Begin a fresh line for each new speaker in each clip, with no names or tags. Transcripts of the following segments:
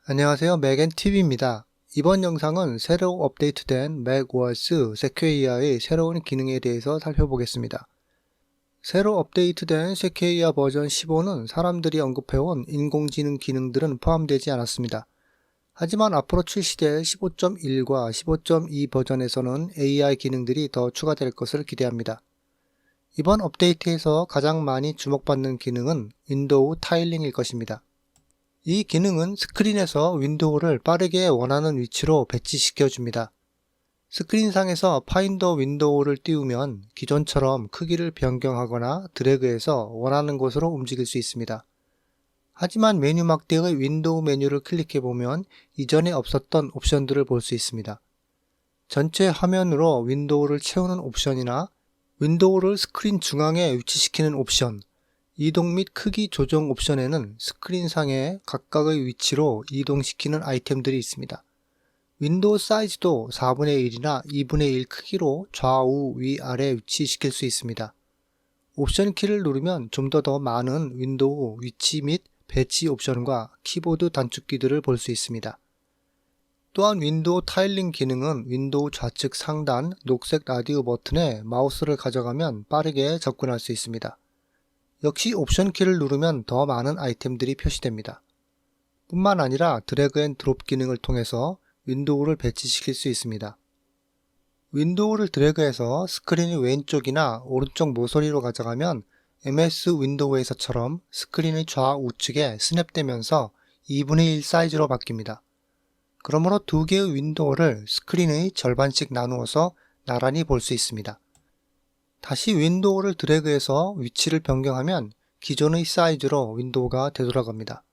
안녕하세요. 맥앤TV입니다. 이번 영상은 새로 업데이트된 맥OS 세퀘이아의 새로운 기능에 대해서 살펴보겠습니다. 새로 업데이트된 세퀘이아 버전 15는 사람들이 언급해온 인공지능 기능들은 포함되지 않았습니다. 하지만 앞으로 출시될 15.1과 15.2 버전에서는 AI 기능들이 더 추가될 것을 기대합니다. 이번 업데이트에서 가장 많이 주목받는 기능은 윈도우 타일링일 것입니다. 이 기능은 스크린에서 윈도우를 빠르게 원하는 위치로 배치시켜 줍니다. 스크린상에서 파인더 윈도우를 띄우면 기존처럼 크기를 변경하거나 드래그해서 원하는 곳으로 움직일 수 있습니다. 하지만 메뉴 막대의 윈도우 메뉴를 클릭해보면 이전에 없었던 옵션들을 볼 수 있습니다. 전체 화면으로 윈도우를 채우는 옵션이나 윈도우를 스크린 중앙에 위치시키는 옵션, 이동 및 크기 조정 옵션에는 스크린상의 각각의 위치로 이동시키는 아이템들이 있습니다. 윈도우 사이즈도 4분의 1이나 2분의 1 크기로 좌우 위아래 위치시킬 수 있습니다. 옵션 키를 누르면 좀 더 많은 윈도우 위치 및 배치 옵션과 키보드 단축키들을 볼 수 있습니다. 또한 윈도우 타일링 기능은 윈도우 좌측 상단 녹색 라디오 버튼에 마우스를 가져가면 빠르게 접근할 수 있습니다. 역시 옵션 키를 누르면 더 많은 아이템들이 표시됩니다. 뿐만 아니라 드래그 앤 드롭 기능을 통해서 윈도우를 배치시킬 수 있습니다. 윈도우를 드래그해서 스크린의 왼쪽이나 오른쪽 모서리로 가져가면 MS 윈도우에서처럼 스크린의 좌우측에 스냅되면서 2분의 1 사이즈로 바뀝니다. 그러므로 두 개의 윈도우를 스크린의 절반씩 나누어서 나란히 볼 수 있습니다. 다시 윈도우를 드래그해서 위치를 변경하면 기존의 사이즈로 윈도우가 되돌아갑니다.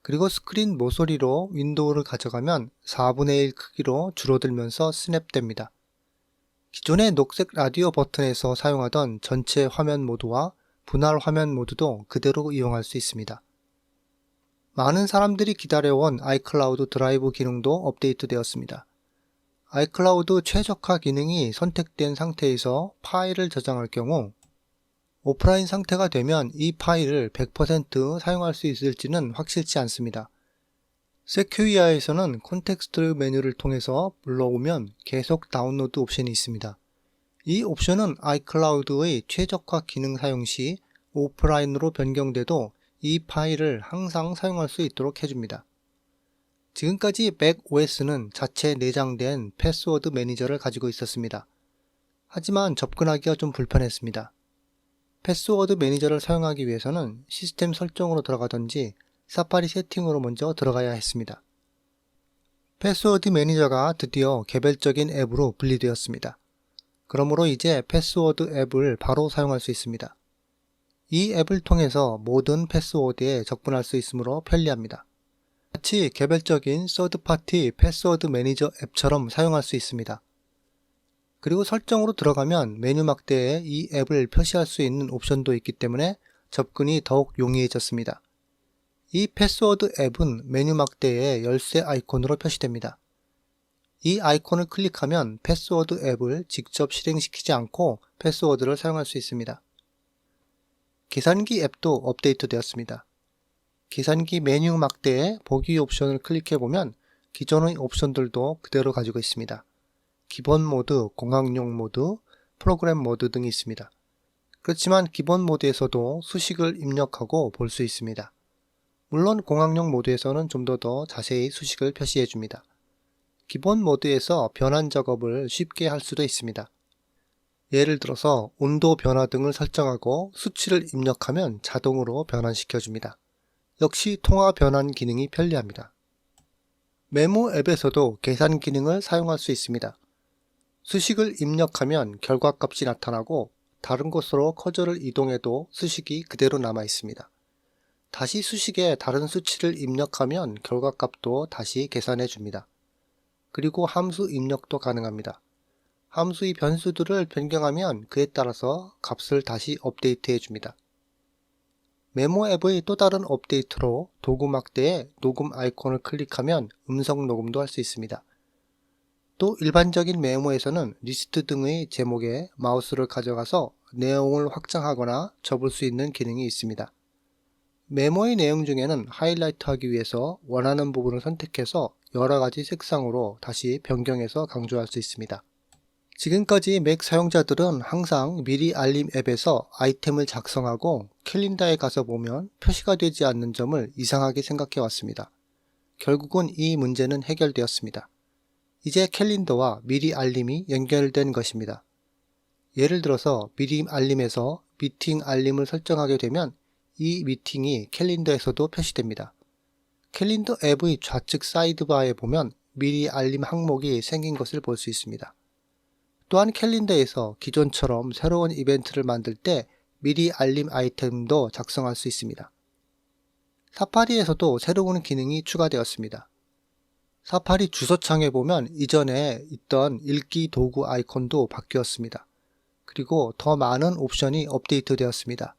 그리고 스크린 모서리로 윈도우를 가져가면 4분의 1 크기로 줄어들면서 스냅됩니다. 기존의 녹색 라디오 버튼에서 사용하던 전체 화면 모드와 분할 화면 모드도 그대로 이용할 수 있습니다. 많은 사람들이 기다려온 아이클라우드 드라이브 기능도 업데이트되었습니다. 아이클라우드 최적화 기능이 선택된 상태에서 파일을 저장할 경우 오프라인 상태가 되면 이 파일을 100% 사용할 수 있을지는 확실치 않습니다. 세퀘이아에서는 콘텍스트 메뉴를 통해서 불러오면 계속 다운로드 옵션이 있습니다. 이 옵션은 아이클라우드의 최적화 기능 사용 시 오프라인으로 변경돼도 이 파일을 항상 사용할 수 있도록 해줍니다. 지금까지 맥OS는 자체 내장된 패스워드 매니저를 가지고 있었습니다. 하지만 접근하기가 좀 불편했습니다. 패스워드 매니저를 사용하기 위해서는 시스템 설정으로 들어가든지 사파리 세팅으로 먼저 들어가야 했습니다. 패스워드 매니저가 드디어 개별적인 앱으로 분리되었습니다. 그러므로 이제 패스워드 앱을 바로 사용할 수 있습니다. 이 앱을 통해서 모든 패스워드에 접근할 수 있으므로 편리합니다. 마치 개별적인 서드파티 패스워드 매니저 앱처럼 사용할 수 있습니다. 그리고 설정으로 들어가면 메뉴 막대에 이 앱을 표시할 수 있는 옵션도 있기 때문에 접근이 더욱 용이해졌습니다. 이 패스워드 앱은 메뉴 막대에 열쇠 아이콘으로 표시됩니다. 이 아이콘을 클릭하면 패스워드 앱을 직접 실행시키지 않고 패스워드를 사용할 수 있습니다. 계산기 앱도 업데이트되었습니다. 계산기 메뉴 막대에 보기 옵션을 클릭해보면 기존의 옵션들도 그대로 가지고 있습니다. 기본 모드, 공학용 모드, 프로그램 모드 등이 있습니다. 그렇지만 기본 모드에서도 수식을 입력하고 볼 수 있습니다. 물론 공학용 모드에서는 좀 더 자세히 수식을 표시해줍니다. 기본 모드에서 변환 작업을 쉽게 할 수도 있습니다. 예를 들어서 온도 변화 등을 설정하고 수치를 입력하면 자동으로 변환시켜줍니다. 역시 통화 변환 기능이 편리합니다. 메모 앱에서도 계산 기능을 사용할 수 있습니다. 수식을 입력하면 결과값이 나타나고 다른 곳으로 커저를 이동해도 수식이 그대로 남아 있습니다. 다시 수식에 다른 수치를 입력하면 결과값도 다시 계산해 줍니다. 그리고 함수 입력도 가능합니다. 함수의 변수들을 변경하면 그에 따라서 값을 다시 업데이트해 줍니다. 메모 앱의 또 다른 업데이트로 도구 막대에 녹음 아이콘을 클릭하면 음성 녹음도 할 수 있습니다. 또 일반적인 메모에서는 리스트 등의 제목에 마우스를 가져가서 내용을 확장하거나 접을 수 있는 기능이 있습니다. 메모의 내용 중에는 하이라이트 하기 위해서 원하는 부분을 선택해서 여러가지 색상으로 다시 변경해서 강조할 수 있습니다. 지금까지 맥 사용자들은 항상 미리 알림 앱에서 아이템을 작성하고 캘린더에 가서 보면 표시가 되지 않는 점을 이상하게 생각해 왔습니다. 결국은 이 문제는 해결되었습니다. 이제 캘린더와 미리 알림이 연결된 것입니다. 예를 들어서 미리 알림에서 미팅 알림을 설정하게 되면 이 미팅이 캘린더에서도 표시됩니다. 캘린더 앱의 좌측 사이드바에 보면 미리 알림 항목이 생긴 것을 볼 수 있습니다. 또한 캘린더에서 기존처럼 새로운 이벤트를 만들 때 미리 알림 아이템도 작성할 수 있습니다. 사파리에서도 새로운 기능이 추가되었습니다. 사파리 주소창에 보면 이전에 있던 읽기 도구 아이콘도 바뀌었습니다. 그리고 더 많은 옵션이 업데이트되었습니다.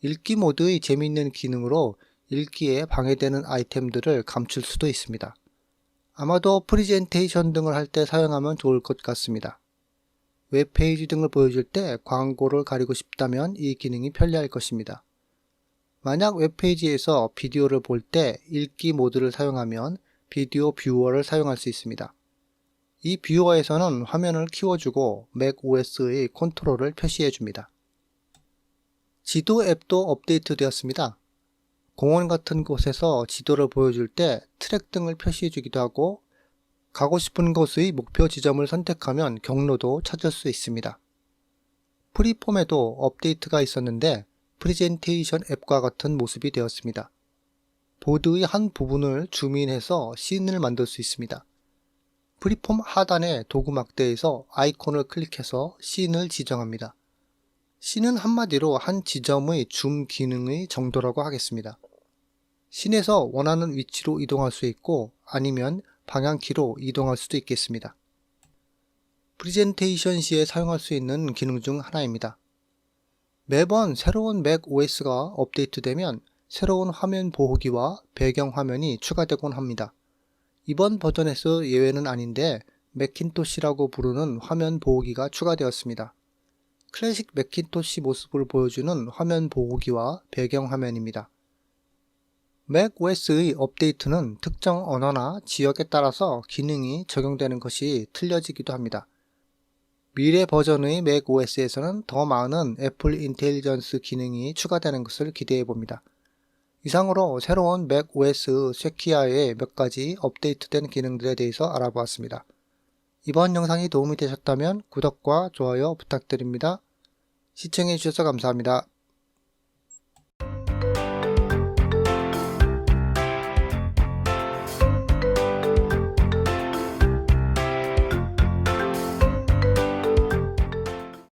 읽기 모드의 재미있는 기능으로 읽기에 방해되는 아이템들을 감출 수도 있습니다. 아마도 프리젠테이션 등을 할 때 사용하면 좋을 것 같습니다. 웹페이지 등을 보여줄 때 광고를 가리고 싶다면 이 기능이 편리할 것입니다. 만약 웹페이지에서 비디오를 볼 때 읽기 모드를 사용하면 비디오 뷰어를 사용할 수 있습니다. 이 뷰어에서는 화면을 키워주고 맥 OS의 컨트롤을 표시해줍니다. 지도 앱도 업데이트 되었습니다. 공원 같은 곳에서 지도를 보여줄 때 트랙 등을 표시해주기도 하고 가고 싶은 곳의 목표 지점을 선택하면 경로도 찾을 수 있습니다. 프리폼에도 업데이트가 있었는데 프레젠테이션 앱과 같은 모습이 되었습니다. 보드의 한 부분을 줌인해서 씬을 만들 수 있습니다. 프리폼 하단의 도구 막대에서 아이콘을 클릭해서 씬을 지정합니다. 씬은 한마디로 한 지점의 줌 기능의 정도라고 하겠습니다. 씬에서 원하는 위치로 이동할 수 있고 아니면 방향키로 이동할 수도 있겠습니다. 프레젠테이션 시에 사용할 수 있는 기능 중 하나입니다. 매번 새로운 맥 OS가 업데이트되면 새로운 화면 보호기와 배경 화면이 추가되곤 합니다. 이번 버전에서 예외는 아닌데 매킨토시라고 부르는 화면 보호기가 추가되었습니다. 클래식 매킨토시 모습을 보여주는 화면 보호기와 배경 화면입니다. 맥 OS의 업데이트는 특정 언어나 지역에 따라서 기능이 적용되는 것이 틀려지기도 합니다. 미래 버전의 맥 OS에서는 더 많은 애플 인텔리전스 기능이 추가되는 것을 기대해 봅니다. 이상으로 새로운 맥 OS 쇠키아의 몇 가지 업데이트된 기능들에 대해서 알아보았습니다. 이번 영상이 도움이 되셨다면 구독과 좋아요 부탁드립니다. 시청해 주셔서 감사합니다.